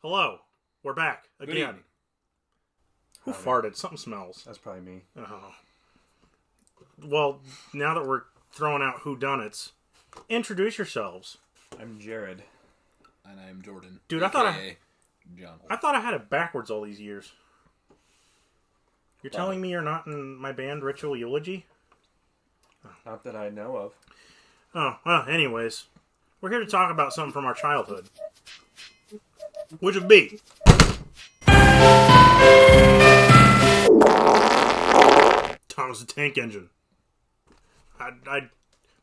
Hello. We're back again. evening. Who farted? Something smells. That's probably me. Oh. Well, now that we're throwing out whodunits, introduce yourselves. I'm Jared. And I'm Jordan. Dude, I thought I had it backwards all these years. You're telling me you're not in my band Ritual Eulogy? Not that I know of. Oh, well, anyways. We're here to talk about something from our childhood. Which would be... Thomas the Tank Engine. I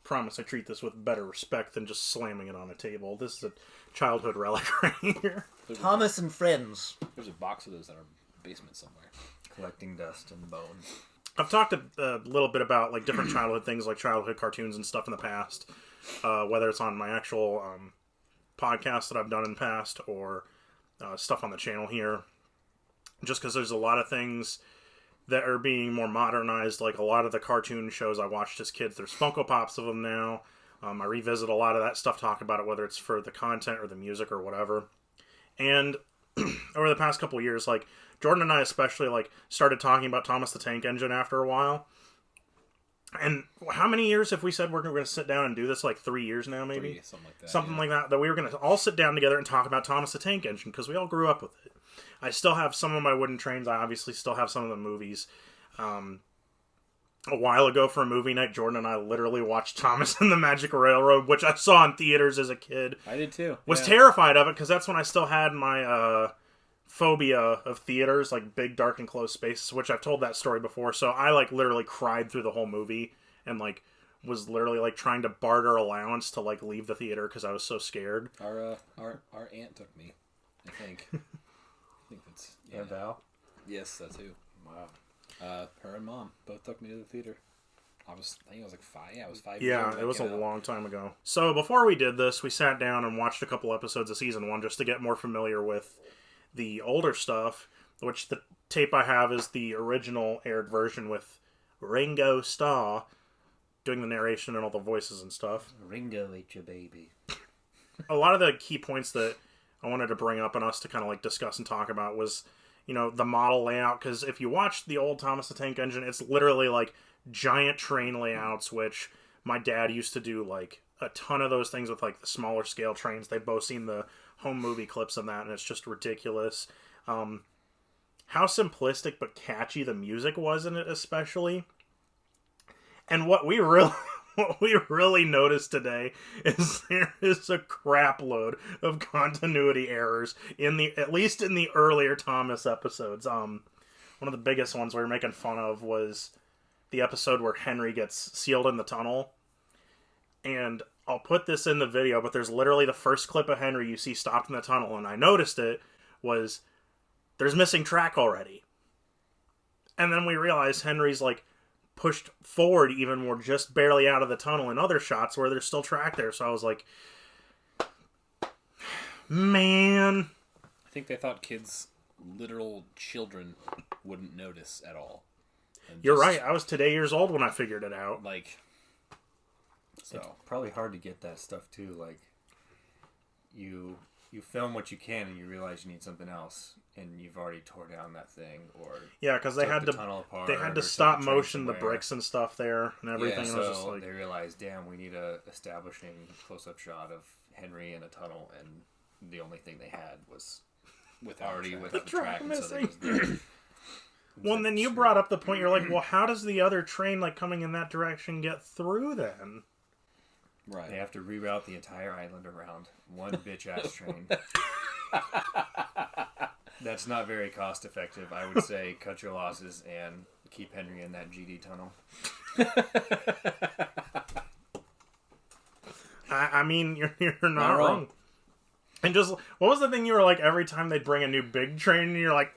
promise I treat this with better respect than just slamming it on a table. This is a childhood relic right here. Thomas and Friends. There's a box of those in our basement somewhere. Collecting dust and bones. I've talked a little bit about like different childhood things, like childhood cartoons and stuff in the past. Whether it's on my actual podcast that I've done in the past or stuff on the channel here. Just because there's a lot of things that are being more modernized, like a lot of the cartoon shows I watched as kids. There's Funko Pops of them now. I revisit a lot of that stuff, talk about it, whether it's for the content or the music or whatever. And over the past couple of years, like Jordan and I especially, like started talking about Thomas the Tank Engine after a while. And how many years have we said we're going to sit down and do this? Like 3 years now, maybe? Something like that. That we were going to all sit down together and talk about Thomas the Tank Engine, because we all grew up with it. I still have some of my wooden trains. I obviously still have some of the movies. A while ago for a movie night, Jordan and I literally watched Thomas and the Magic Railroad, which I saw in theaters as a kid. I did too. Was terrified of it, because that's when I still had my phobia of theaters, like big, dark, and closed spaces, which I've told that story before. So I like literally cried through the whole movie and like was literally like trying to barter allowance to like leave the theater because I was so scared. Our aunt took me, I think. I think that's Aunt Val? Yes, that's who. Wow. Her and Mom both took me to the theater. I think I was like 5. Yeah, I was 5. Yeah, it was a long time ago. So before we did this, we sat down and watched a couple episodes of season 1 just to get more familiar with the older stuff, which the tape I have is the original aired version with Ringo Starr doing the narration and all the voices and stuff. Ringo ate your baby. A lot of the key points that I wanted to bring up and us to kind of like discuss and talk about was, you know, the model layout, because if you watch the old Thomas the Tank Engine, it's literally like giant train layouts, which my dad used to do like a ton of those things with like the smaller scale trains. They've both seen the home movie clips of that, and it's just ridiculous. How simplistic but catchy the music was in it, especially. And what we really noticed today is there is a crap load of continuity errors at least in the earlier Thomas episodes. One of the biggest ones we were making fun of was the episode where Henry gets sealed in the tunnel. And I'll put this in the video, but there's literally the first clip of Henry you see stopped in the tunnel, and I noticed it, was there's missing track already. And then we realized Henry's like pushed forward even more, just barely out of the tunnel in other shots where there's still track there. So I was like, man. I think they thought kids, literal children, wouldn't notice at all. You're right. I was today years old when I figured it out. Like, so It's probably hard to get that stuff too. Like, you film what you can and you realize you need something else, and you've already tore down that thing, or yeah, because they had to stop motion the bricks and stuff there and everything. Yeah, and it was just like, they realized, damn, we need a establishing close-up shot of Henry in a tunnel, and the only thing they had was without the track. And so they just well, and then you brought up the point. You're like, well, how does the other train like coming in that direction get through then? Right. They have to reroute the entire island around one bitch-ass train. That's not very cost-effective. I would say cut your losses and keep Henry in that GD tunnel. I mean, you're not wrong. And just, what was the thing you were like, every time they'd bring a new big train, and you're like,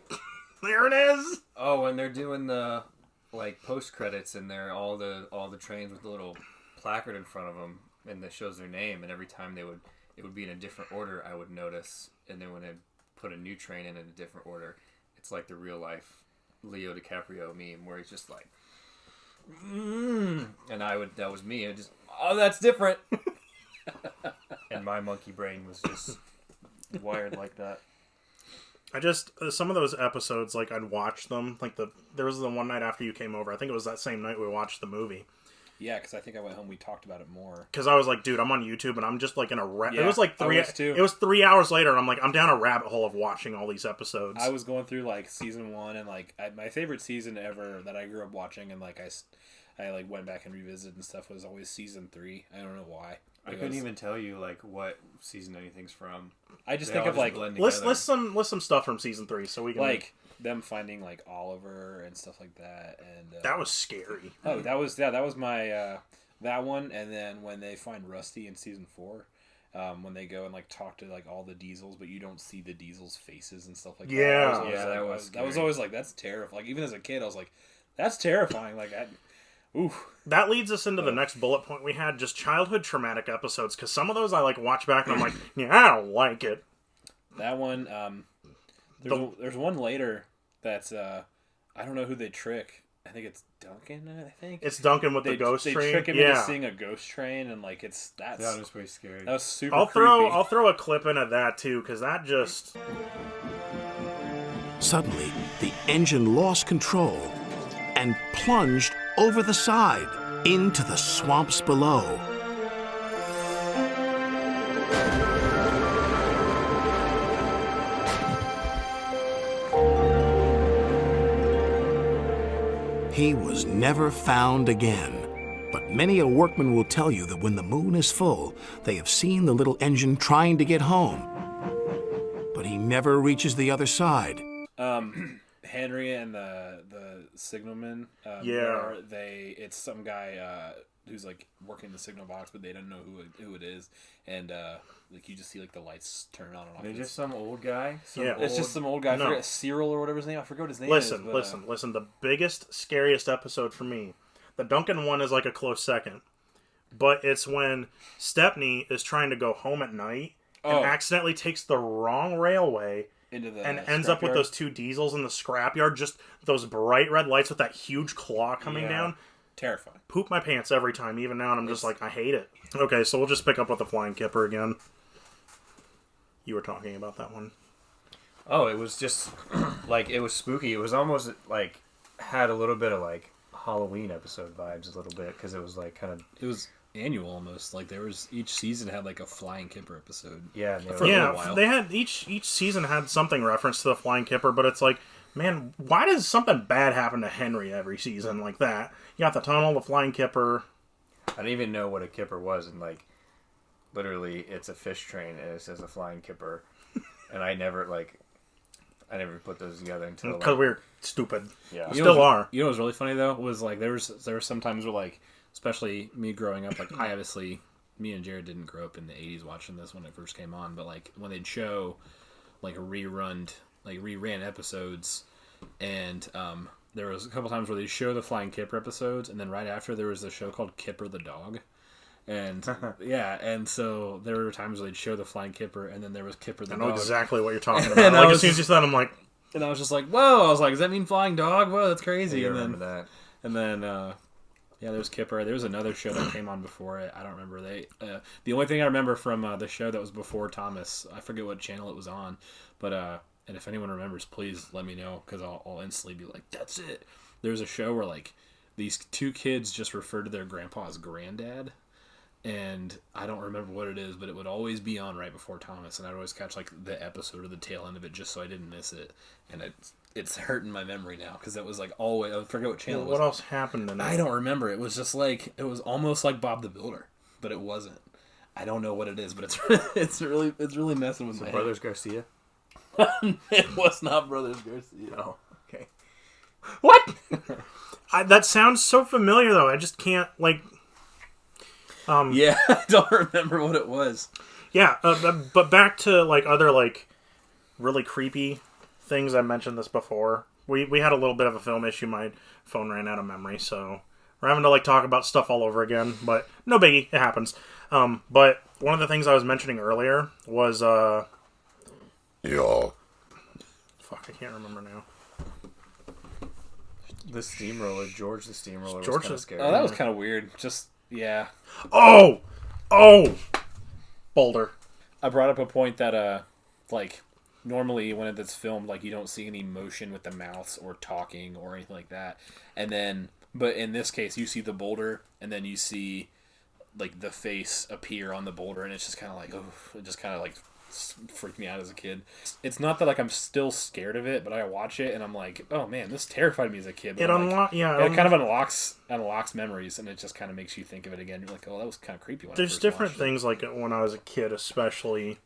there it is! Oh, and they're doing the, like, post-credits, and they're all the trains with the little placard in front of them, and that shows their name, and every time it would be in a different order, I would notice, and then when they put a new train in a different order, it's like the real-life Leo DiCaprio meme, where he's just like, and that was me, and just, oh, that's different! And my monkey brain was just wired like that. I just some of those episodes, like I'd watch them. Like there was the one night after you came over. I think it was that same night we watched the movie. Yeah, because I think I went home. We talked about it more. Because I was like, dude, I'm on YouTube and I'm just like in a Yeah, it was like It was 3 hours later, and I'm like, I'm down a rabbit hole of watching all these episodes. I was going through like season 1, and like my favorite season ever that I grew up watching, and like I like went back and revisited and stuff, was always season 3. I don't know why. I couldn't even tell you like what season anything's from. I just think of like list some stuff from season 3 so we can like them finding like Oliver and stuff like that, and that was scary. Oh, that was my that one, and then when they find Rusty in season 4. When they go and like talk to like all the Diesels, but you don't see the Diesels' faces and stuff like that. That was always like, that's terrifying. Like, even as a kid, I was like, that's terrifying. Like, ooh. That leads us into the next bullet point we had, just childhood traumatic episodes, because some of those I like watch back and I'm like, yeah, I don't like it. That one, there's one later that's I don't know who they trick. I think it's Duncan. I think it's Duncan with the ghost train. They trick him into seeing a ghost train, and like that was pretty scary. That was super. I'll throw a clip into that too, because that just. Suddenly, the engine lost control and plunged over the side into the swamps below. He was never found again. But many a workman will tell you that when the moon is full, they have seen the little engine trying to get home. But he never reaches the other side. Henry and the signalman. It's some guy who's like working the signal box, but they don't know who it is, and like you just see like the lights turn on and off. They're just some old guy. It's just some old guy. No. I forget, Cyril or whatever his name. I forgot what his name Listen. is. The biggest, scariest episode for me, the Duncan one is like a close second, but it's when Stepney is trying to go home at night and accidentally takes the wrong railway. And ends up with those two Diesels in the scrapyard, just those bright red lights with that huge claw coming down. Terrifying. Poop my pants every time, even now, and I'm just like, I hate it. Okay, so we'll just pick up with the Flying Kipper again. You were talking about that one. Oh, it was just, like, it was spooky. It was almost, like, had a little bit of, like, Halloween episode vibes a little bit, because it was, like, kind of... It was annual almost. Like, there was, each season had, like, a Flying Kipper episode. Yeah, for a little while. They had, each season had something referenced to the Flying Kipper, but it's like, man, why does something bad happen to Henry every season like that? You got the tunnel, the Flying Kipper. I didn't even know what a kipper was, and like, literally, it's a fish train, and it says a Flying Kipper, and I never put those together until because we were stupid. Yeah, we still are. You know what was really funny though was like there were some times where like, especially me growing up, like I obviously me and Jared didn't grow up in the '80s watching this when it first came on, but like when they'd show like reran episodes, and there was a couple times where they show the Flying Kipper episodes, and then right after there was a show called Kipper the Dog. And and so there were times where they'd show the Flying Kipper, and then there was Kipper the Dog. I know exactly what you're talking about. Like, as soon as you said, I'm like, and I was just like, whoa! I was like, does that mean Flying Dog? Whoa, that's crazy. I remember that. And then there was Kipper. There was another show that came on before it. I don't remember. The only thing I remember from the show that was before Thomas, I forget what channel it was on, but and if anyone remembers, please let me know, because I'll instantly be like, that's it. There was a show where like these two kids just referred to their grandpa as granddad. And I don't remember what it is, but it would always be on right before Thomas, and I'd always catch like the episode or the tail end of it just so I didn't miss it. And it's hurting my memory now, because that was like always, I forget what channel it was. What else happened in that? I don't remember. It was just like, it was almost like Bob the Builder, but it wasn't. I don't know what it is, but it's really messing with my head. Brothers Garcia? It was not Brothers Garcia. Oh, okay. What? That sounds so familiar though. I just can't like. Yeah, I don't remember what it was. Yeah, but back to like other like really creepy things. I mentioned this before. We had a little bit of a film issue. My phone ran out of memory, so we're having to like talk about stuff all over again. But no biggie, it happens. But one of the things I was mentioning earlier was fuck, I can't remember now. The Steamroller, George the Steamroller, George was kind of scary. Oh, that was kind of weird. Just yeah. Oh, Boulder. I brought up a point that like normally when it's filmed, like, you don't see any motion with the mouths or talking or anything like that. And then, but in this case, you see the boulder, and then you see, like, the face appear on the boulder, and it's just kind of like, oh, it just kind of, like, freaked me out as a kid. It's not that, like, I'm still scared of it, but I watch it, and I'm like, oh, man, this terrified me as a kid. But it kind of unlocks memories, and it just kind of makes you think of it again. You're like, oh, that was kind of creepy when I There's first different watched things, like, when I was a kid, especially,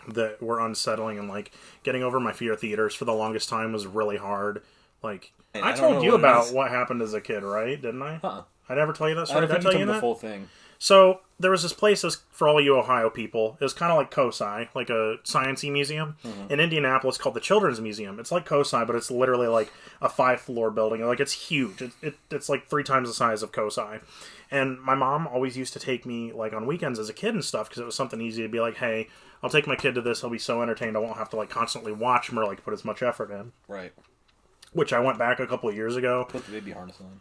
that were unsettling, and, like, getting over my fear of theaters for the longest time was really hard. Like, I told you about what happened as a kid, right? Didn't I? Uh-uh. I never tell you that story. Did I tell you the that? full thing. So, there was this place, that was, for all you Ohio people, it was kind of like COSI, like a science-y museum, in Indianapolis called the Children's Museum. It's like COSI, but it's literally like a 5-floor building. Like, it's huge. It's like 3 times the size of COSI. And my mom always used to take me, like, on weekends as a kid and stuff, because it was something easy to be like, hey, I'll take my kid to this, he'll be so entertained, I won't have to, like, constantly watch him or, like, put as much effort in. Right. Which I went back a couple of years ago. Put the baby harness on.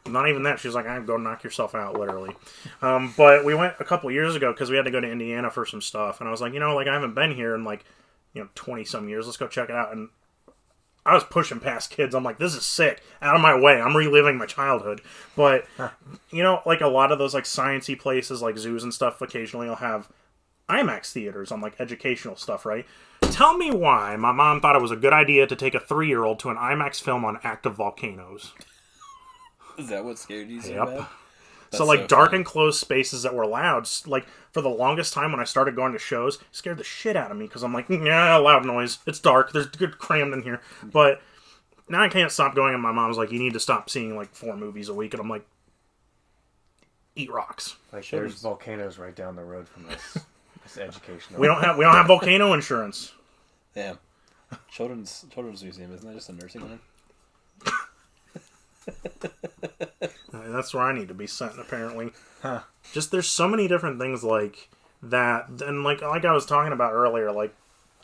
Not even that. She's like, go knock yourself out, literally. But we went a couple years ago because we had to go to Indiana for some stuff. And I was like, like, I haven't been here in, like, 20-some years. Let's go check it out. And I was pushing past kids. I'm like, this is sick. Out of my way. I'm reliving my childhood. But, like, a lot of those, like, sciencey places, like zoos and stuff, occasionally will have IMAX theaters on, like, educational stuff, right? Tell me why my mom thought it was a good idea to take a 3-year-old to an IMAX film on active volcanoes. Is that what scared you so Yep. bad? So, like, dark and closed spaces that were loud, like, for the longest time when I started going to shows, it scared the shit out of me, because I'm like, yeah, loud noise, it's dark, there's good crammed in here. But now I can't stop going, and my mom's like, you need to stop seeing, like, 4 movies a week, and I'm like, eat rocks. Like, there's volcanoes right down the road from us. It's educational. We don't have volcano insurance. Damn. Children's Museum, isn't that just a nursing home? That's where I need to be sent, apparently. Huh. Just, there's so many different things like that. And like I was talking about earlier, like,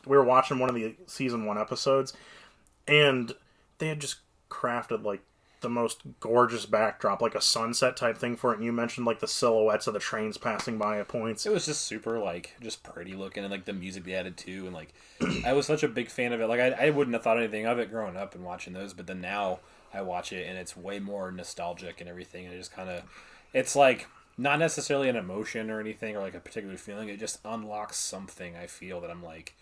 we were watching one of the season 1 episodes, and they had just crafted, like, the most gorgeous backdrop, like a sunset type thing for it. And you mentioned, like, the silhouettes of the trains passing by at points. It was just super, like, just pretty looking, and, like, the music they added too. And, like, I was such a big fan of it. Like, I wouldn't have thought anything of it growing up and watching those, but then now I watch it, and it's way more nostalgic and everything, and it just kind of, it's like, not necessarily an emotion or anything, or like a particular feeling, it just unlocks something, I feel, that I'm like,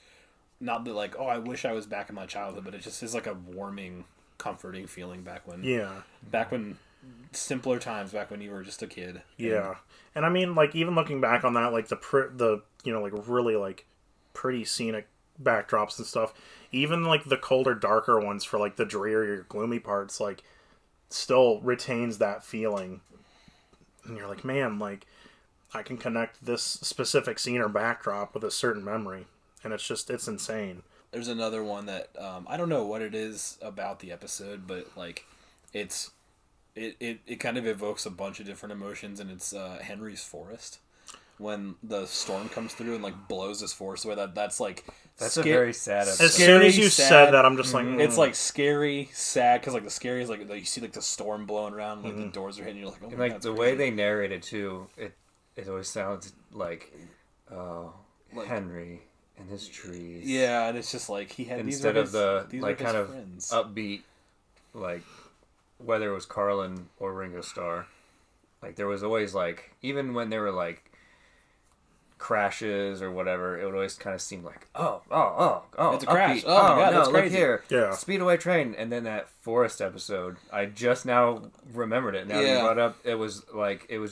not that like, oh, I wish I was back in my childhood, but it just is like a warming, comforting feeling back when simpler times, back when you were just a kid. Yeah. And I mean, like, even looking back on that, like, the like, really, like, pretty scenic backdrops and stuff, even like the colder, darker ones for like the drearier, gloomy parts, like, still retains that feeling. And you're like, man, like, I can connect this specific scene or backdrop with a certain memory, and it's insane. There's another one that I don't know what it is about the episode, but like it kind of evokes a bunch of different emotions, and it's Henry's Forest. When the storm comes through and like blows his forest away, that's a very sad episode. As soon as you said that, I'm just like, it's like scary, sad, because like the scary is like you see like the storm blowing around, like the doors are hitting, you're like, oh my like God, the way they narrate it too, it always sounds like, Henry and his trees. Yeah, and it's just like he had instead of the like kind of friends. Upbeat, like whether it was Carlin or Ringo Starr, like there was always like, even when they were like crashes or whatever, it would always kind of seem like, oh, it's a crash. Upbeat. Oh my God, that's look crazy. here, Yeah. Speedaway Train. And then that Forest episode, I just now remembered it. Now that you brought it up, it was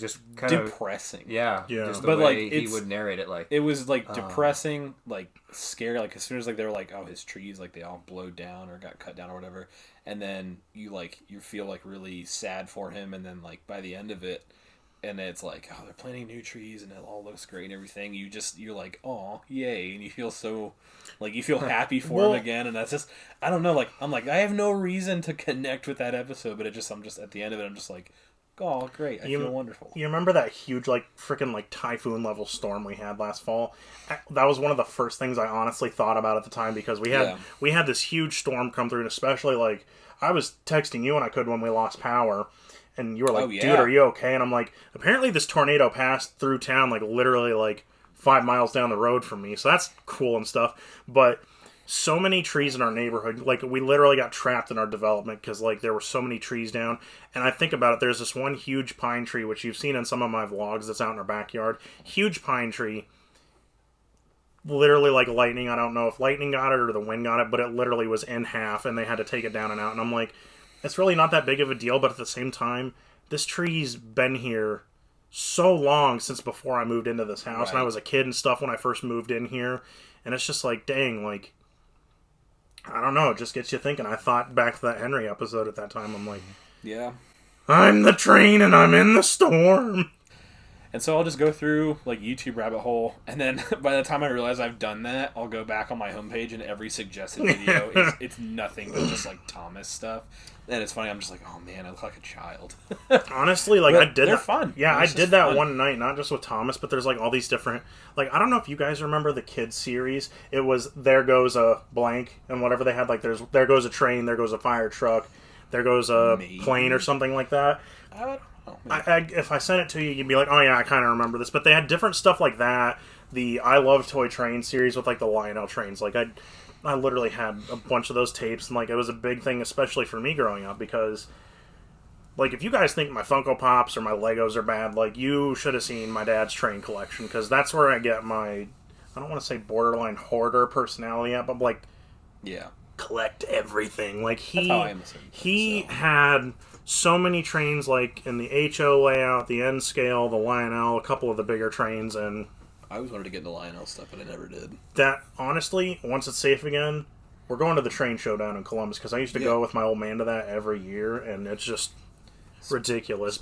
just kind of depressing. Yeah. Yeah. Just the But, way like, he would narrate it, like It was like depressing, like scary. Like as soon as like they were like, oh, his trees, like they all blowed down or got cut down or whatever, and then you feel like really sad for him, and then like by the end of it. And it's like, oh, they're planting new trees, and it all looks great and everything. You're like, oh, yay, and you feel so, like, you feel happy for him again. And that's just, I don't know, like, I'm like, I have no reason to connect with that episode, but I'm just at the end of it, I'm just like, oh, great, I feel wonderful. You remember that huge, like, freaking, like, typhoon level storm we had last fall? That was one of the first things I honestly thought about at the time, because we had this huge storm come through, and especially, like, I was texting you when I could when we lost power. And you were like, dude, are you okay? And I'm like, apparently this tornado passed through town, like, literally, like, 5 miles down the road from me, so that's cool and stuff. But so many trees in our neighborhood, like we literally got trapped in our development because like there were so many trees down. And I think about it, there's this one huge pine tree which you've seen in some of my vlogs that's out in our backyard. Huge pine tree, literally like lightning. I don't know if lightning got it or the wind got it, but it literally was in half and they had to take it down and out. And I'm like, it's really not that big of a deal, but at the same time, this tree's been here so long since before I moved into this house, and I was a kid and stuff when I first moved in here, and it's just like, dang, like, I don't know, it just gets you thinking. I thought back to that Henry episode at that time, I'm like, Yeah. I'm the train and I'm in the storm. And so I'll just go through, like, YouTube rabbit hole, and then by the time I realize I've done that, I'll go back on my homepage, and every suggested video it's nothing but just, like, Thomas stuff. And it's funny, I'm just like, oh man, I look like a child. Honestly, like, I did they're that. fun. Yeah, It's I just did that fun. one night, not just with Thomas, but there's, like, all these different, like, I don't know if you guys remember the kids series. It was There Goes a Blank, and whatever they had, like, there goes a train, there goes a fire truck, there goes a plane or something like that. I don't know. If I sent it to you, you'd be like, oh yeah, I kind of remember this. But they had different stuff like that. The I Love Toy Train series with, like, the Lionel trains. Like, I literally had a bunch of those tapes, and, like, it was a big thing, especially for me growing up, because, like, if you guys think my Funko Pops or my Legos are bad, like, you should have seen my dad's train collection, because that's where I get my, I don't want to say borderline hoarder personality at, but, like, Yeah. collect everything. Like, That's how I am a certain he thing, so. had so many trains, like, in the HO layout, the N scale, the Lionel, a couple of the bigger trains, and I always wanted to get into Lionel stuff, but I never did. that, honestly, once it's safe again, we're going to the train show down in Columbus, because I used to go with my old man to that every year, and it's just ridiculous.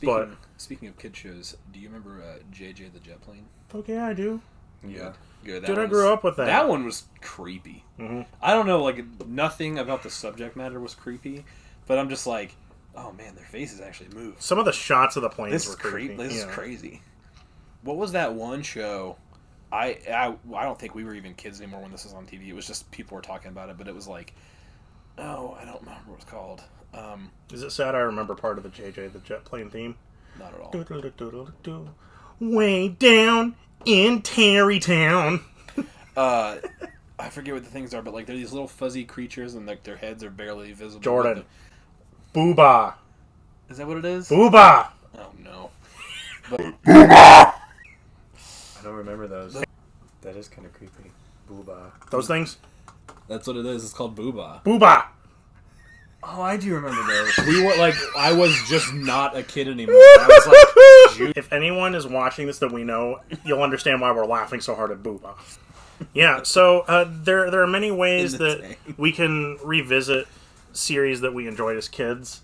Speaking of kid shows, do you remember JJ the Jet Plane? Okay, I do. Yeah. Good. Dude, I grew up with that. That one was creepy. Mhm. I don't know, like, nothing about the subject matter was creepy, but I'm just like, oh man, their faces actually move. Some of the shots of the planes This were is creepy. This is Yeah. crazy. What was that one show? I don't think we were even kids anymore when this was on TV. It was just people were talking about it, but it was like, oh, I don't remember what it's called. Is it sad I remember part of the JJ the Jet Plane theme? Not at all. Do-do-do-do-do-do. Way down in Terrytown. I forget what the things are, but like they're these little fuzzy creatures, and like their heads are barely visible. Jordan. Booba. Is that what it is? Booba. Oh no. I don't remember those. That is kind of creepy. Booba. Those things? That's what it is. It's called Booba. Booba. Oh, I do remember those. We were like, I was just not a kid anymore. I was like, If anyone is watching this that we know, you'll understand why we're laughing so hard at Booba. Yeah, so there are many ways In the that tank. we can revisit series that we enjoyed as kids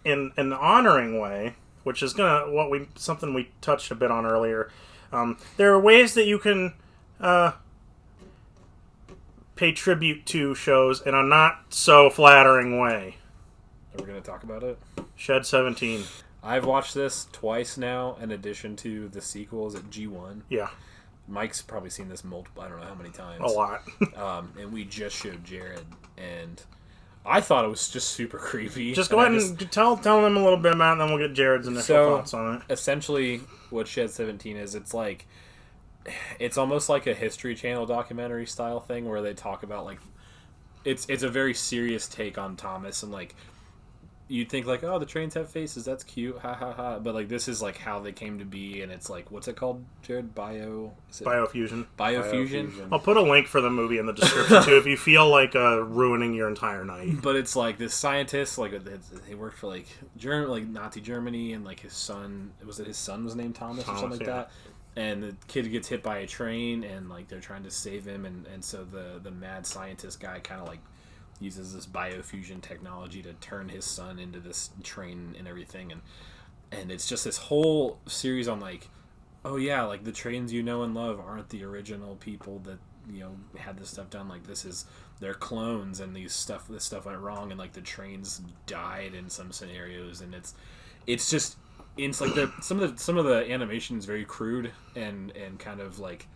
in an honoring way, which is something we touched a bit on earlier. There are ways that you can pay tribute to shows in a not so flattering way. Are we going to talk about it? Shed 17. I've watched this twice now, in addition to the sequels at G1. Yeah, Mike's probably seen this multiple, I don't know how many times. a lot. And we just showed Jared, and I thought it was just super creepy. Just go ahead and tell them a little bit about it, and then we'll get Jared's initial thoughts on it. Essentially, what Shed 17 is, it's almost like a History Channel documentary style thing where they talk about, like, it's a very serious take on Thomas, and, like, you'd think, like, oh, the trains have faces, that's cute, ha ha ha, but, like, this is, like, how they came to be, and it's, like, what's it called, Jared? Biofusion. Biofusion? I'll put a link for the movie in the description, too, if you feel like ruining your entire night. But it's, like, this scientist, like, they worked for, like, Nazi Germany, and, like, his son, his son was named Thomas or something like yeah. that? And the kid gets hit by a train, and, like, they're trying to save him, and so the mad scientist guy kind of, like, uses this biofusion technology to turn his son into this train and everything, and it's just this whole series on, like, oh yeah, like, the trains you know and love aren't the original people that, you know, had this stuff done. Like, they're clones, and this stuff went wrong, and, like, the trains died in some scenarios, and it's just, it's like some of the animation is very crude and kind of, like,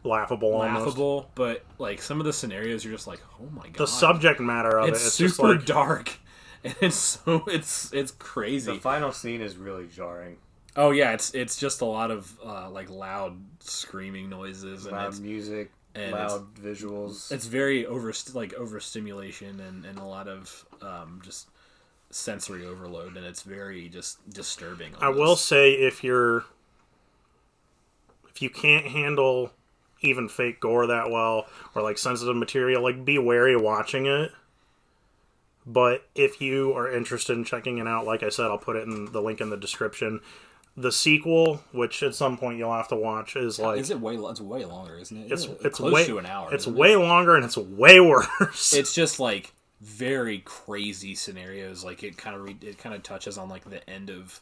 Laughable almost. but, like, some of the scenarios you're just like, oh my god, The subject matter of it's it's super just like, dark, and it's crazy. The final scene is really jarring. Oh yeah, it's just a lot of like loud screaming noises and Loud music, and loud visuals. it's very overstimulation and a lot of just sensory overload, and it's very just disturbing. I will say if you can't handle even fake gore that well or like sensitive material, like be wary watching it. But if you are interested in checking it out, like I said, I'll put it in the link in the description. The sequel, which at some point you'll have to watch, is like It's way longer, isn't it? it's close way to an hour. It's isn't way it? longer and it's way worse. It's just like very crazy scenarios. Like it kind of touches on like the end of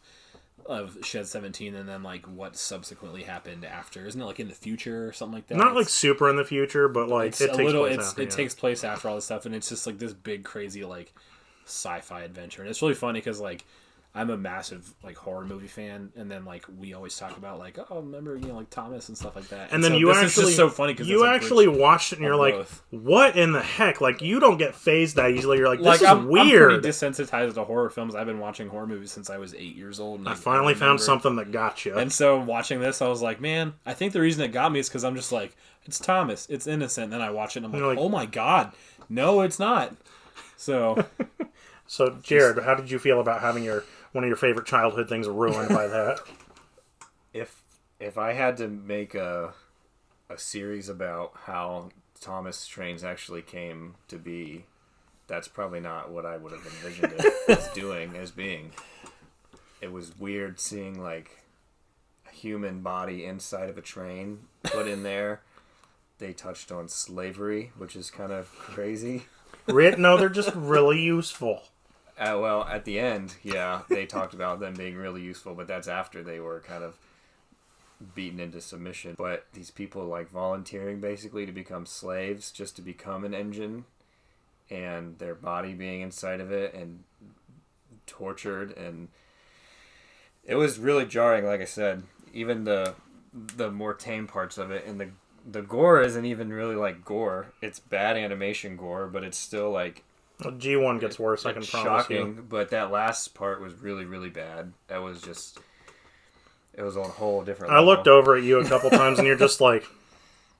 Shed 17 and then like what subsequently happened after. Isn't it like in the future or something like that? Not like super in the future, but like it takes place after all this stuff, and it's just like this big crazy like sci-fi adventure, and it's really funny because like I'm a massive like horror movie fan, and then like we always talk about like, oh, remember like Thomas and stuff like that. And then so you this actually is just so funny because you actually watched it and you're like, both. what in the heck? Like you don't get phased that easily. You're like, this like is I'm weird. pretty desensitized to horror films. I've been watching horror movies since I was 8 years old. And I finally found something that got you. And so watching this, I was like, man, I think the reason it got me is because I'm just like, it's Thomas, it's innocent. And then I watch it and I'm like, oh my god, no, it's not. So, so Jared, how did you feel about having one of your favorite childhood things ruined by that? If I had to make a series about how Thomas trains actually came to be, that's probably not what I would have envisioned it as being. It was weird seeing like a human body inside of a train put in there. They touched on slavery, which is kind of crazy. No, they're just really useful. Well, at the end, yeah, they talked about them being really useful, but that's after they were kind of beaten into submission. But these people like volunteering basically to become slaves just to become an engine, and their body being inside of it and tortured, and it was really jarring. Like I said, even the more tame parts of it, and the gore isn't even really like gore. It's bad animation gore, but it's still like G1 gets worse, I can promise shocking, you. but that last part was really, really bad. That was just... It was on a whole different level. I looked over at you a couple times, and you're just like...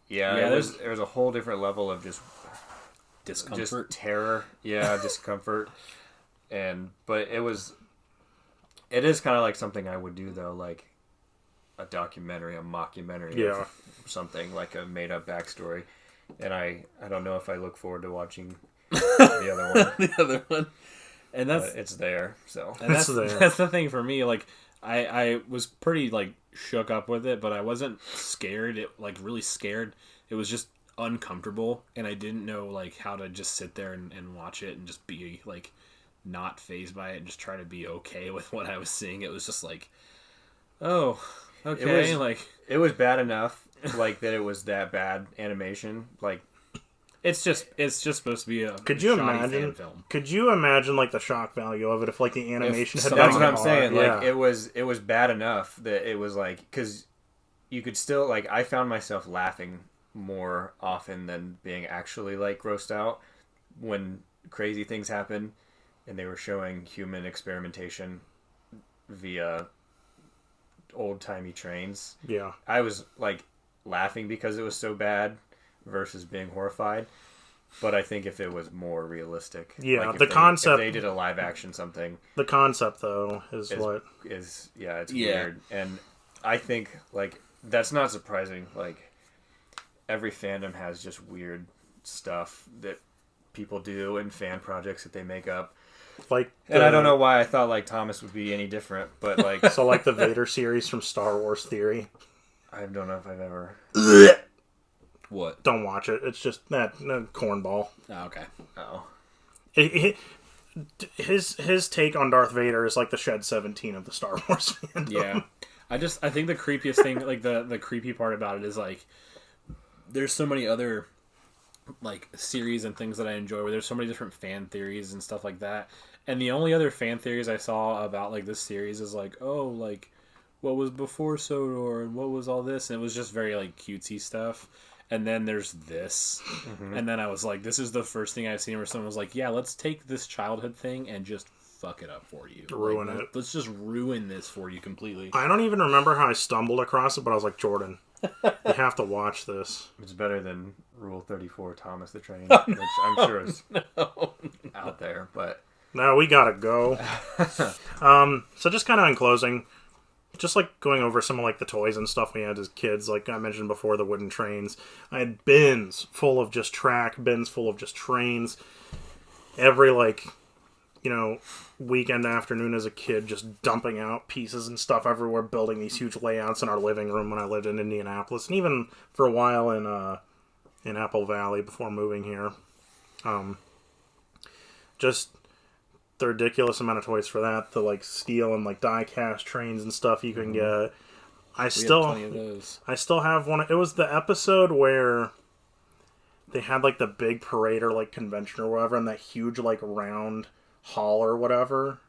Yeah, there was a whole different level of just discomfort. Just terror. Yeah, discomfort. But it is kind of like something I would do, though, like a documentary, a mockumentary of something, like a made-up backstory. And I don't know if I look forward to watching... the other one, and that's it's there. So and that's the thing for me. Like I was pretty like shook up with it, but I wasn't scared. It like really scared. It was just uncomfortable, and I didn't know like how to just sit there and watch it and just be like not fazed by it and just try to be okay with what I was seeing. It was just like, oh, okay, it was bad enough, like that it was that bad animation, like. It's just supposed to be a Could you shoddy imagine? fan film. Could you imagine like the shock value of it if like the animation had? That's been what I'm hard? saying. Yeah. Like it was bad enough that it was like because you could still like I found myself laughing more often than being actually like grossed out when crazy things happen, and they were showing human experimentation via old timey trains. Yeah, I was like laughing because it was so bad. Versus being horrified, but I think if it was more realistic, yeah, like the concept if they did a live action something. The concept though is it's weird, and I think like that's not surprising. Like every fandom has just weird stuff that people do and fan projects that they make up. And I don't know why I thought like Thomas would be any different, but like so like the Vader series from Star Wars Theory. I don't know if I've ever. What? Don't watch it. It's just that cornball. Oh, okay. Oh. His take on Darth Vader is like the Shed 17 of the Star Wars fandom. Yeah. I think the creepiest thing, like the creepy part about it is like there's so many other like series and things that I enjoy where there's so many different fan theories and stuff like that. And the only other fan theories I saw about like this series is like, oh, like what was before Sodor and what was all this, and it was just very like cutesy stuff. And then there's this. And then I was like, this is the first thing I've seen where someone was like, yeah, let's take this childhood thing and just fuck it up for you. Ruin it. Let's just ruin this for you completely. I don't even remember how I stumbled across it, but I was like, Jordan, you have to watch this. It's better than Rule 34, Thomas the Train, which I'm sure is out there, but... Now we gotta go. So just kind of in closing, just like going over some of like the toys and stuff we had as kids, like I mentioned before, the wooden trains. I had bins full of just track, bins full of just trains. Every weekend afternoon as a kid, just dumping out pieces and stuff everywhere, building these huge layouts in our living room when I lived in Indianapolis, and even for a while in Apple Valley before moving here. Just the ridiculous amount of toys for that, the like steel and like die cast trains and stuff you can get. I still have one. It was the episode where they had like the big parade or like convention or whatever, and that huge like round hall or whatever.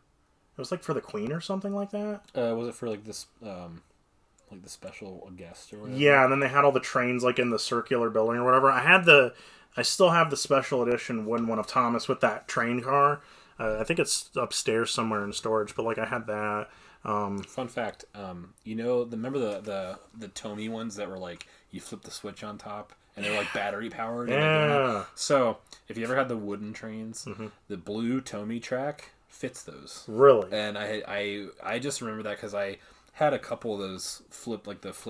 It was like for the Queen or something like that. Was it for like this like the special guest or whatever? Yeah, and then they had all the trains like in the circular building or whatever. I still have the special edition wooden one of Thomas with that train car. I think it's upstairs somewhere in storage, but like I had that. Fun fact, remember the Tomy ones that were like you flip the switch on top and they're like battery powered? Yeah. So if you ever had the wooden trains, the blue Tomy track fits those. Really? And I just remember that because I had a couple of those flip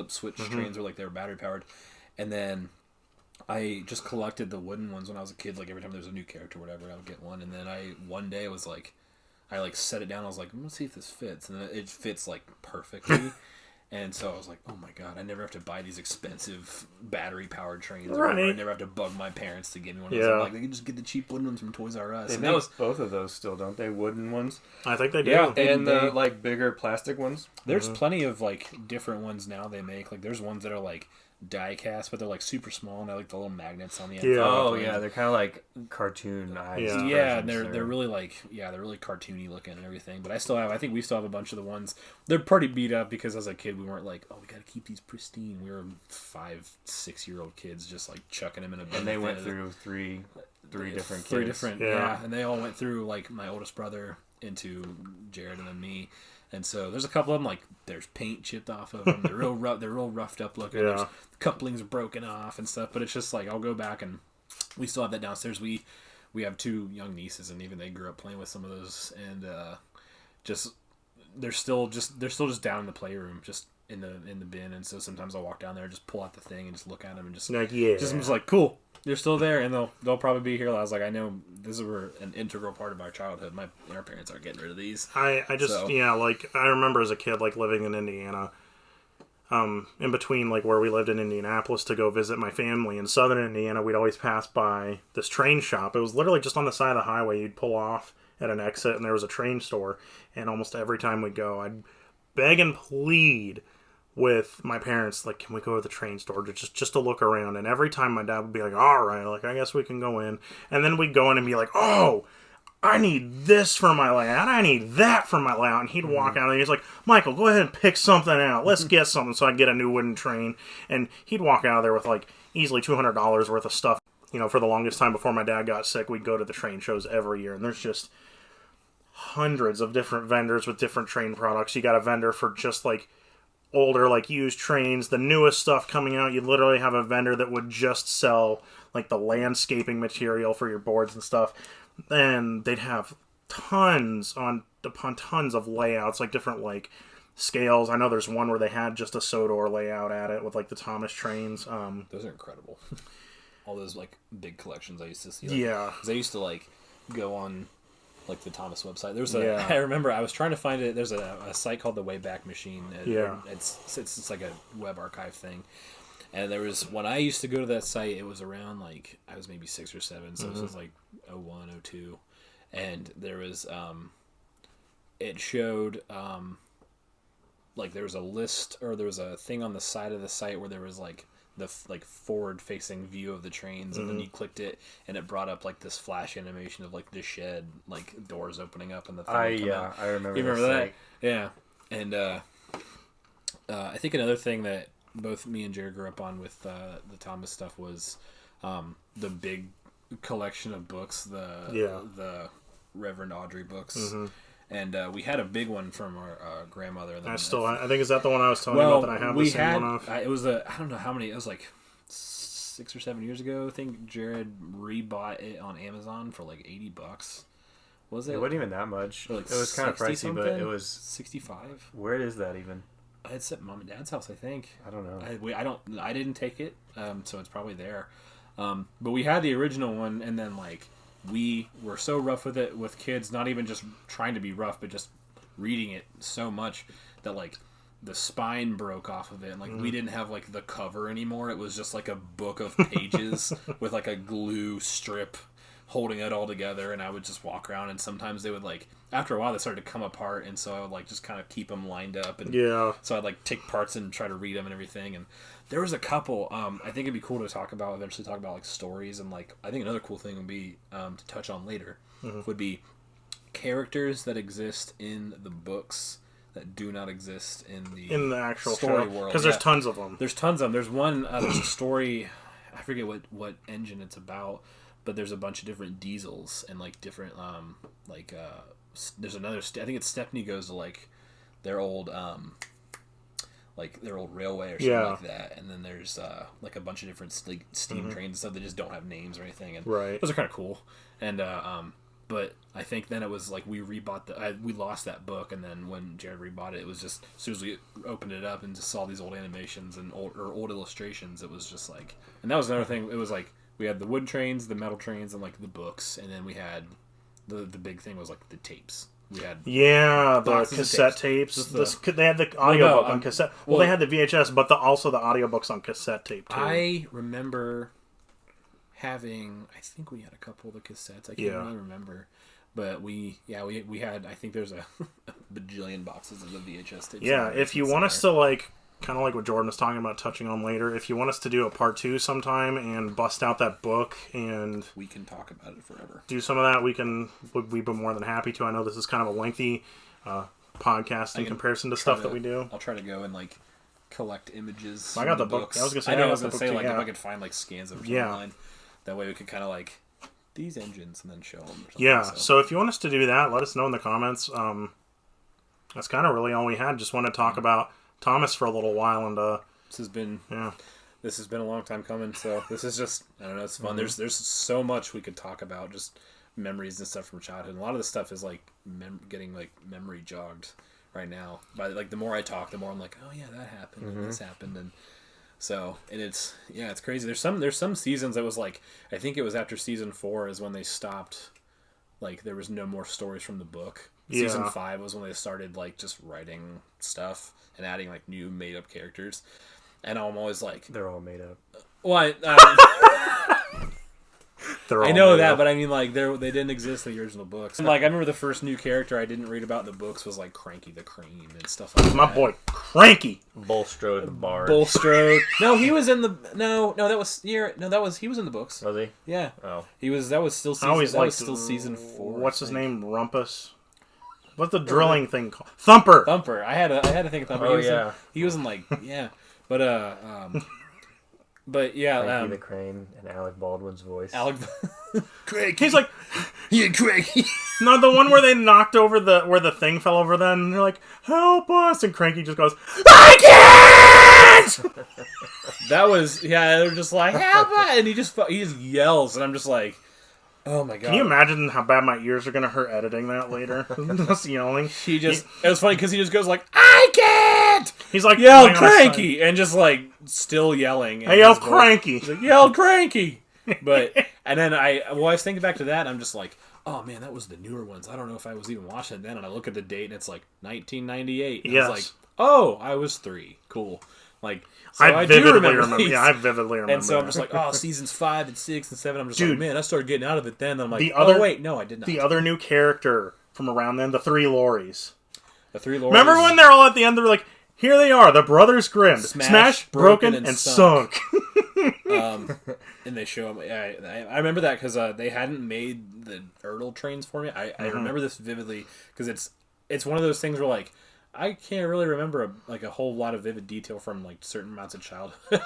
switch trains where like they were battery powered, and then I just collected the wooden ones when I was a kid. Like every time there was a new character or whatever, I would get one. And then one day was like, I like set it down. I was like, I'm gonna see if this fits, and then it fits like perfectly. And so I was like, oh my god, I never have to buy these expensive battery powered trains. Right. I never have to bug my parents to give me one of those. I'm like, they can just get the cheap wooden ones from Toys R Us. They make both of those still, don't they? Wooden ones. I think they do. Yeah, And the like bigger plastic ones. There's plenty of like different ones now they make. Like there's ones that are like die cast, but they're like super small and they're like the little magnets on the end. Yeah. Oh yeah, they're kind of like cartoonized. Yeah, and they're really like they're really cartoony looking and everything. But I think we still have a bunch of the ones. They're pretty beat up because as a kid we weren't like, oh, we got to keep these pristine. We were 5-6-year-old kids just like chucking them in a bin. And they went through three different kids. Three different, yeah, and they all went through like my oldest brother into Jared and then me. And so there's a couple of them, like there's paint chipped off of them. They're real rough. They're real roughed up looking. Yeah. There's couplings broken off and stuff. But it's just like I'll go back and we still have that downstairs. We have 2 young nieces, and even they grew up playing with some of those. And they're still just down in the playroom, just in the bin. And so sometimes I'll walk down there, just pull out the thing, and just look at them, and just like just like cool. They're still there, and they'll probably be here. I was like, I know these were an integral part of our childhood. Our parents aren't getting rid of these. I remember as a kid like living in Indiana, in between like where we lived in Indianapolis to go visit my family in southern Indiana, we'd always pass by this train shop. It was literally just on the side of the highway. You'd pull off at an exit and there was a train store, and almost every time we'd go, I'd beg and plead with my parents, like, can we go to the train store just to look around? And every time my dad would be like, all right, like, I guess we can go in. And then we'd go in and be like, oh, I need this for my layout. I need that for my layout. And he'd walk out and he's like, Michael, go ahead and pick something out. Let's get something. So I'd get a new wooden train. And he'd walk out of there with like easily $200 worth of stuff. For the longest time before my dad got sick, we'd go to the train shows every year. And there's just hundreds of different vendors with different train products. You got a vendor for just like older like used trains, the newest stuff coming out. You literally have a vendor that would just sell like the landscaping material for your boards and stuff, and they'd have tons upon tons of layouts, like different like scales. I know there's one where they had just a Sodor layout at it with like the Thomas trains. Those are incredible. All those like big collections I used to see. Yeah, because I used to like go on like the Thomas website. There's I remember I was trying to find it. There's a site called the Wayback Machine. It's like a web archive thing. And there was when I used to go to that site, it was around like I was maybe 6 or 7, so this was like 01, 02, and there was it showed like there was a list or there was a thing on the side of the site where there was like the forward-facing view of the trains, and then you clicked it, and it brought up like this flash animation of like the shed, like doors opening up, and the thing would come out. I remember. You remember that? Yeah, and I think another thing that both me and Jared grew up on with the Thomas stuff was the big collection of books, the Reverend Audrey books. And we had a big one from our grandmother. And then I think, is that the one I was telling you about that I have the same one of? It was I don't know how many, it was like 6 or 7 years ago. I think Jared rebought it on Amazon for like $80. Was it? It wasn't even that much. Like it was kind of pricey, something? but it was 65. Where is that even? It's at Mom and Dad's house, I think. I don't know. I didn't take it, so it's probably there. But we had the original one, and then like we were so rough with it with kids, not even just trying to be rough, but just reading it so much that like the spine broke off of it, and like we didn't have like the cover anymore. It was just like a book of pages with like a glue strip holding it all together, and I would just walk around, and sometimes they would like, after a while they started to come apart, and so I would like just kind of keep them lined up, and so I'd like take parts and try to read them and everything. And there was a couple, I think it'd be cool to eventually talk about like stories, and like I think another cool thing would be to touch on later would be characters that exist in the books that do not exist in the actual story show, world, because there's tons of them. There's tons of them. There's one. There's a story. I forget what engine it's about, but there's a bunch of different diesels and like different there's another. I think it's Stephanie goes to like their old railway or something like that, and then there's like a bunch of different steam trains and stuff that just don't have names or anything, and those are kind of cool. And but I think then it was like we rebought we lost that book, and then when Jared rebought it, it was just as soon as we opened it up and just saw these old animations and old illustrations, it was just like, and that was another thing. It was like we had the wood trains, the metal trains, and like the books, and then we had the big thing was like the tapes. We had the cassette tapes. They had the audiobook on cassette. Well, they had the VHS, but also the audiobooks on cassette tape too. I remember having, I think we had a couple of the cassettes. I can't really remember, but we had. I think there's a bajillion boxes of the VHS tapes. Yeah, if you want us to like, kind of like what Jordan was talking about, touching on later, if you want us to do a part 2 sometime and bust out that book and we can talk about it forever, do some of that, we'd be more than happy to. I know this is kind of a lengthy podcast in comparison to stuff that we do. I'll try to go and like collect images. I got the book. I was gonna say, I was gonna say like if I could find like scans of them online, that way we could kind of like these engines and then show them. So if you want us to do that, let us know in the comments. That's kind of really all we had. Just want to talk about Thomas for a little while, and this has been a long time coming. So this is just, I don't know, it's fun. There's so much we could talk about, just memories and stuff from childhood. And a lot of this stuff is like getting like memory jogged right now. But like the more I talk, the more I'm like, oh yeah, that happened, and this happened, and so, and it's crazy. There's some seasons that was like, I think it was after season 4 is when they stopped. Like there was no more stories from the book. Season 5 was when they started like just writing stuff and adding like new made up characters, and I'm always like, they're all made up. Well, I know that, but I mean like they didn't exist in the original books. And, like I remember the first new character I didn't read about in the books was like Cranky the Crane and stuff like that. My boy Cranky. Bulstrode the Bard. Bulstrode. No, he was in the he was in the books. Was he? Yeah. Oh. That was still season 4. What's his name? Rumpus. What's the drilling thing called? Thumper. I had to think of Thumper. Oh, He was in like but yeah. Frankie the Crane and Alec Baldwin's voice. Craig. He's like, yeah, Craig. No, the one where they knocked over where the thing fell over. Then and they're like, help us, and Cranky just goes, I can't. That was they're just like, help us, and he just yells, and I'm just like, oh my god. Can you imagine how bad my ears are gonna hurt editing that later? Just yelling. It was funny because he just goes like, I can't. He's like, yell Cranky, and just like still yelling. I yelled Cranky. He's like, yell Cranky. But and then I was thinking back to that, and I'm just like, oh man, that was the newer ones. I don't know if I was even watching it then, and I look at the date, and it's like 1998. And I was like, oh, I was 3. Cool. Like, so I do remember. Yeah, I vividly remember. And so I'm just like, oh, seasons 5 and 6 and 7. I'm just like, man, I started getting out of it then. And I'm like, wait, no, I did not. The other new character from around then, the 3 Lauries. The 3 Lauries. Remember when they're all at the end? They're like, here they are, the Brothers Grimm, smashed, broken, and sunk. And they show them. I remember that because they hadn't made the Ertl trains for me. I remember this vividly because it's one of those things where like I can't really remember a whole lot of vivid detail from like certain amounts of childhood.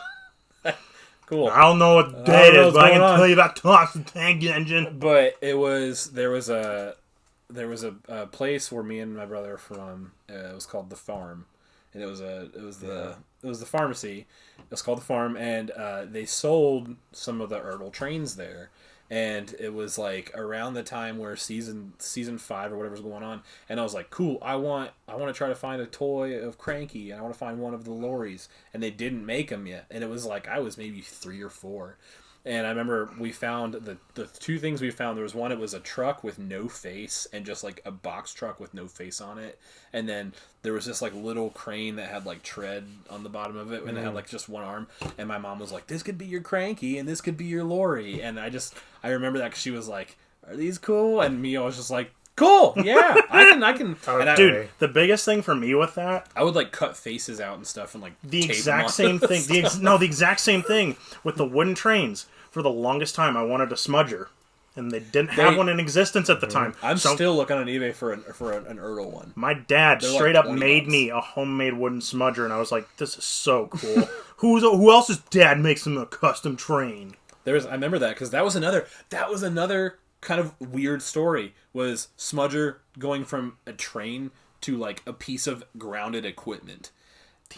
Cool. I don't know what day it is, but I can tell you about Thomas the Tank Engine. But there was there was a place where me and my brother are from. It was called the Farm, and it was the pharmacy. It was called the Farm, and they sold some of the herbal trains there. And it was like around the time where season 5 or whatever was going on, and I was like, cool, I want to try to find a toy of Cranky, and I want to find one of the lorries, and they didn't make them yet, and it was like I was maybe 3 or 4. And I remember we found the two things we found. There was one, it was a truck with no face and just like a box truck with no face on it. And then there was this like little crane that had like tread on the bottom of it and it had like just one arm. And my mom was like, this could be your Cranky and this could be your lorry. And I remember that 'cause she was like, are these cool? And me, I was just like, cool, yeah, I can. And Dude, the biggest thing for me with that, I would like cut faces out and stuff and like the tape exact them on. same thing. The exact same thing with the wooden trains. For the longest time, I wanted a smudger, and they didn't have one in existence at the time. I'm still looking on eBay for an Erdl one. My dad They're straight like up $20. made me a homemade wooden smudger, and I was like, "This is so cool." Who else's dad makes him a custom train? I remember that because that was another kind of weird story. Was Smudger going from a train to like a piece of grounded equipment?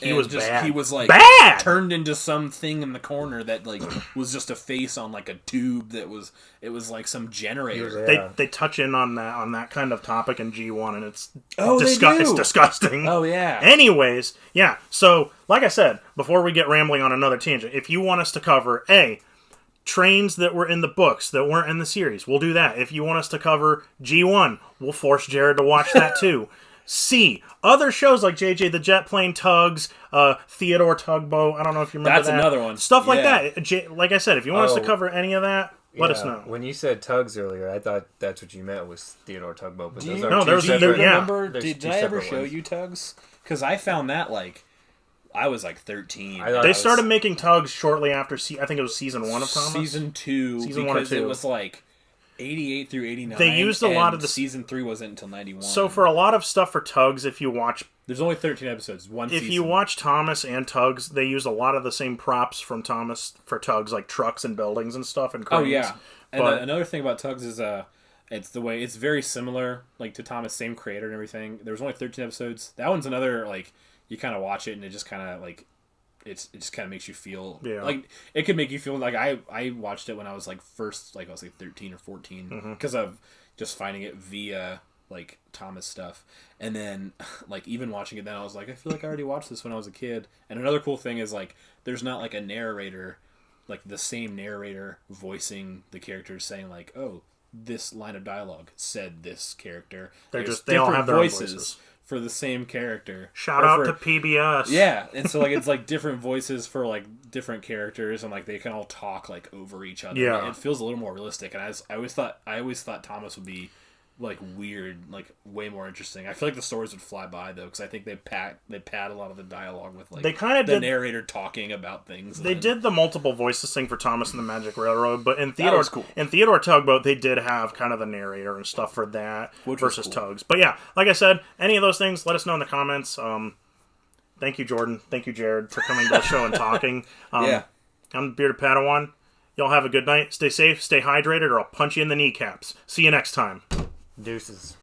He was bad. He was like bad! Turned into something in the corner that like was just a face on like a tube that was like some generator. Yeah. They touch in on that kind of topic in G1, and it's it's disgusting. Oh yeah. Anyways, yeah. So like I said, before we get rambling on another tangent, if you want us to cover trains that were in the books that weren't in the series, we'll do that. If you want us to cover G1, we'll force Jared to watch that too. C. Other shows like JJ the Jet Plane Tugs, Theodore Tugboat. I don't know if you remember that. That's another one. Stuff like that. Like I said, if you want us to cover any of that, let us know. When you said Tugs earlier, I thought that's what you meant was Theodore Tugboat. But Do those you, are no, two there's- separate. remember? There's Did two I ever separate show ones. you Tugs? Because I found that like I was like 13. They started making Tugs shortly after. I think it was season 1 of Thomas. Season 2. Season 1 or 2. It was like 88 through 89. They used a lot of the season 3 wasn't until 91. So for a lot of stuff for Tugs, if you watch, there's only 13 episodes. if you watch Thomas and Tugs, they use a lot of the same props from Thomas for Tugs, like trucks and buildings and stuff and cranes. Oh yeah. And But- another thing about Tugs is it's the way it's very similar like to Thomas, same creator and everything. There was only 13 episodes. That one's another like you kind of watch it and it just kind of like it just kind of makes you feel like it could make you feel like I watched it when I was like I was like 13 or 14 because of just finding it via like Thomas stuff, and then like even watching it then I was like I feel like I already watched this when I was a kid. And another cool thing is like there's not like a narrator, like the same narrator voicing the characters saying like, oh, this line of dialogue said this character. They all have their own voices for the same character. Shout out to PBS. Yeah, and so like it's like different voices for like different characters, and like they can all talk like over each other. Yeah, it feels a little more realistic. And I always thought Thomas would be like weird, like way more interesting. I feel like the stories would fly by though, because I think they pad a lot of the dialogue with like they kind of the narrator talking about things. They did the multiple voices thing for Thomas and the Magic Railroad, but in Theodore cool. in Theodore Tugboat they did have kind of the narrator and stuff for that versus cool. Tugs. But yeah, like I said, any of those things, let us know in the comments. Thank you, Jordan. Thank you, Jared, for coming to the show and talking. Yeah, I'm Bearded Padawan. Y'all have a good night. Stay safe, stay hydrated, or I'll punch you in the kneecaps. See you next time. Deuces.